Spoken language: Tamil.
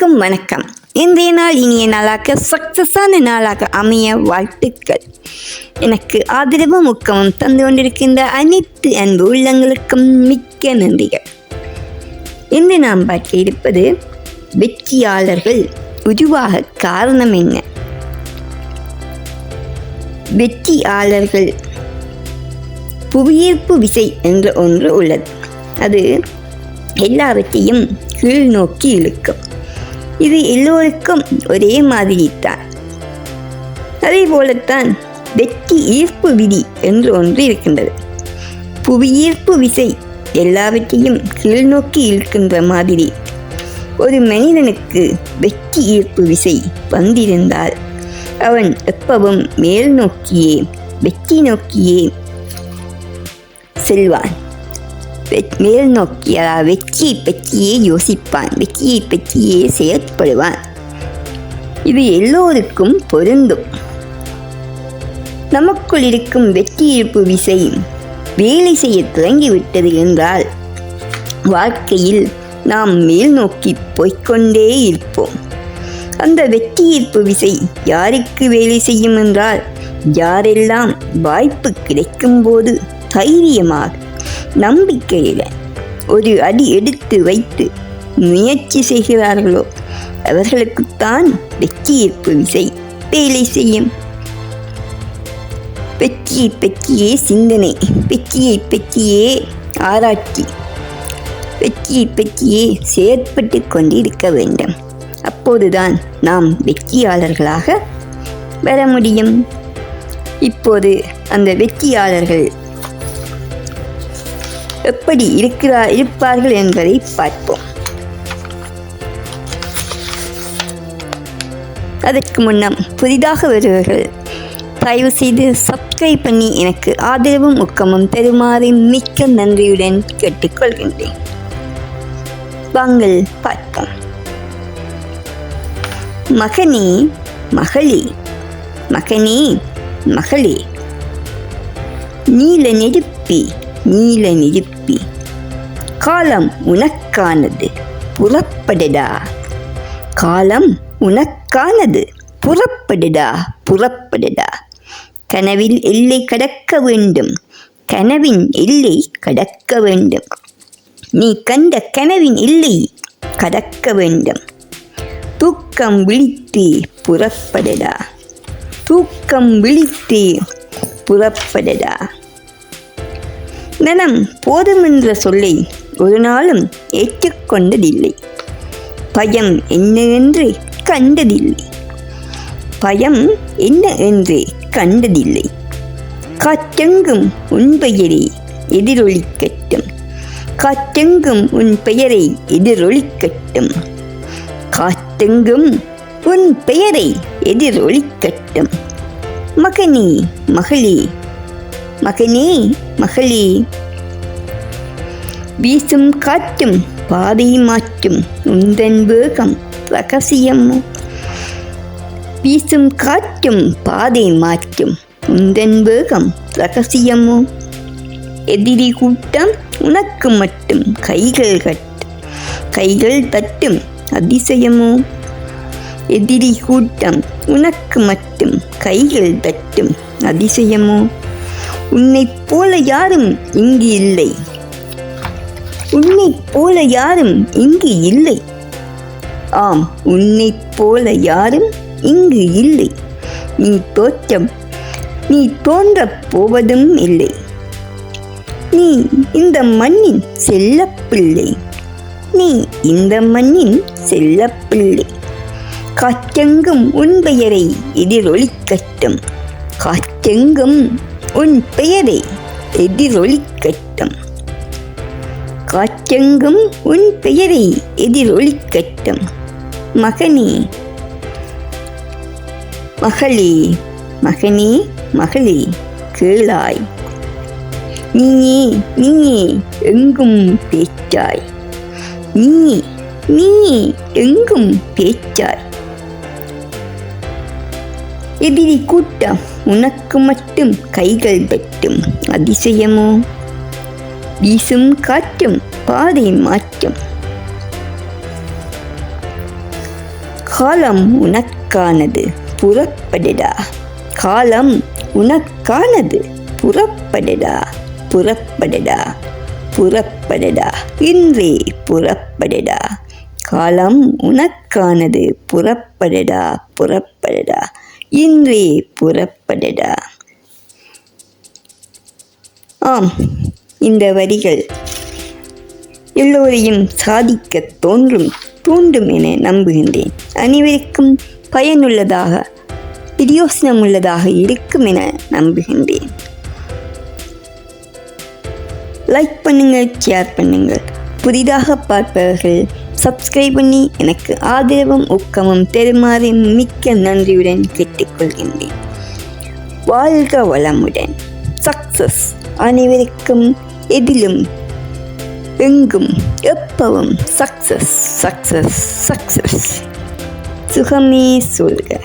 அனைவருக்கும் வணக்கம். இன்றைய நாள் இனிய நாளாக சக்சஸான நாளாக அமைய வாழ்த்துக்கள். எனக்கு ஆதரவும் ஊக்கமும் தந்து கொண்டிருக்கின்ற அனைத்து அன்பு உள்ளங்களுக்கும் மிக்க நன்றிகள். இன்று நாம் பார்க்க இருப்பது வெற்றியாளர்கள் உருவாக காரணம் என்ன? வெற்றியாளர்கள் புவியீர்ப்பு விசை என்ற ஒன்று உள்ளது. அது எல்லாவற்றையும் கீழ் நோக்கி இழுக்கும். இது எல்லோருக்கும் ஒரே மாதிரி தான். அதே போலத்தான் வெற்றி ஈர்ப்பு விதி என்று ஒன்று இருக்கின்றது. புவியீர்ப்பு விசை எல்லாவற்றையும் கீழ் நோக்கி இழுக்கின்ற மாதிரி ஒரு மனிதனுக்கு வெற்றி ஈர்ப்பு விசை வந்திருந்தால் அவன் எப்பவும் மேல் நோக்கியே வெற்றி நோக்கியே செல்வான். மேல் நோக்கி வெற்றியை பற்றியே யோசிப்பான், வெற்றியை பற்றியே செயற்படுவான். இது எல்லோருக்கும் பொருந்தும். நமக்குள் இருக்கும் வெற்றி ஈர்ப்பு விசை வேலை செய்ய தொடங்கிவிட்டது என்றால் வாழ்க்கையில் நாம் மேல் நோக்கி போய்கொண்டே இருப்போம். அந்த வெற்றி ஈர்ப்பு விசை யாருக்கு வேலை செய்யும் என்றால், யாரெல்லாம் வாய்ப்பு கிடைக்கும் போது தைரியமாக நம்பிக்கையுடன் ஒரு அடி எடுத்து வைத்து முயற்சி செய்கிறார்களோ அவர்களுக்குத்தான் வெற்றி ஈர்ப்பு விசை வேலை செய்யும். வெற்றியை பற்றியே சிந்தனை, வெற்றியை பற்றியே ஆராய்ச்சி, வெற்றியை பற்றியே செயற்பட்டு கொண்டிருக்க வேண்டும். அப்போதுதான் நாம் வெற்றியாளர்களாக வர முடியும். இப்போது அந்த வெற்றியாளர்கள் எப்படி இருப்பார்கள் என்பதை பார்ப்போம். அதற்கு முன்னம் புதிதாக வருபவர்கள் தயவு செய்து சப்ஸ்கிரைப் பண்ணி எனக்கு ஆதரவும் ஊக்கமும் தருமாறு மிக்க நன்றியுடன் கேட்டுக்கொள்கின்றேன். வாங்கள் பார்ப்போம். மகனே மகளே, மகனே மகளே, நீல நெருப்பி நீல நெருப்பி, காலம் உனக்கானது புறப்படுடா, காலம் உனக்கானது புறப்படுடா புறப்படுடா. கனவில் எல்லை கடக்க வேண்டும், கனவின் எல்லை கடக்க வேண்டும். நீ கண்ட கனவின் எல்லை கடக்க வேண்டும். தூக்கம் விழித்து புறப்படுடா, தூக்கம் விழித்து புறப்படுடா. மனம் போதுமென்ற சொல்லை ஒரு நாளும் ஏற்றுக்கொண்டதில்லை. பயம் என்ன என்று கண்டதில்லை, பயம் என்ன என்று கண்டதில்லை. காற்றெங்கும் உன் பெயரை எதிரொலிக்கட்டும், காற்றெங்கும் உன் பெயரை எதிரொலிக்கட்டும், காற்றெங்கும் உன் பெயரை எதிரொலிக்கட்டும். மகனே மகளே, மகனே மகளே, வீசும் காற்றும் பாதை மாற்றும் உந்தன் வேகம் ரகசியமோ, வீசும் காற்றும் பாதை மாற்றும் உந்தன் வேகம் ரகசியமோ. எதிரி கூட்டம் உனக்கு மட்டும் கைகள் தட்டும் அதிசயமோ, எதிரி கூட்டம் உனக்கு மட்டும் கைகள் தட்டும் அதிசயமோ. உன்னைப் போல யாரும் இங்கு இல்லை, உன்னைப் போல யாரும் இங்கு இல்லை. ஆம், உன்னைப் போல யாரும் இங்கு இல்லை. நீ தோன்றப் போவதும் இல்லை. நீ இந்த மண்ணின் செல்லப்பிள்ளை, நீ இந்த மண்ணின் செல்லப்பிள்ளை. காற்றெங்கும் உன் பெயரை எதிரொலிக்கட்டும், காற்றெங்கும் உன் பெயரை எதிரொலிக்கட்டும், காற்றெங்கும் உன் பெயரை எதிரொலிக்கட்டும். மகனே மகளே, மகனே மகளே, கேளாய். நீயே எங்கும் பேச்சாய், நீயே எங்கும் பேச்சாய். எதிரி கூட்டம் உனக்கு மட்டும் கைகள் வெட்டும் அதிசயமோ, வீசும் காற்றும் பாதை மாற்றும் காலம் உனக்கானது புறப்படடா, காலம் உனக்கானது புறப்படடா, புறப்படடா, புறப்படடா, இன்றே புறப்படடா. காலம் உனக்கானது புறப்படடா, புறப்படடா, இன்றே புறப்படடா. ஆம், இந்த வரிகள் எல்லோரையும் சாதிக்க தூண்டும் என நம்புகின்றேன். அனைவருக்கும் பயனுள்ளதாக பிரயோசனமுள்ளதாக இருக்கும் என நம்புகின்றேன். லைக் பண்ணுங்கள், ஷேர் பண்ணுங்கள். புதிதாக பார்ப்பவர்கள் சப்ஸ்கிரைப் பண்ணி எனக்கு ஆதரவும் ஊக்கமும் தருமாறு மிக்க நன்றியுடன் கேட்டுக்கொள்கின்றேன். வாழ்க வளமுடன். சக்சஸ் அனைவருக்கும், எதிலும் எங்கும் எப்பவும் சக்சஸ், சக்சஸ், சக்சஸ். சுகமே சொல்க.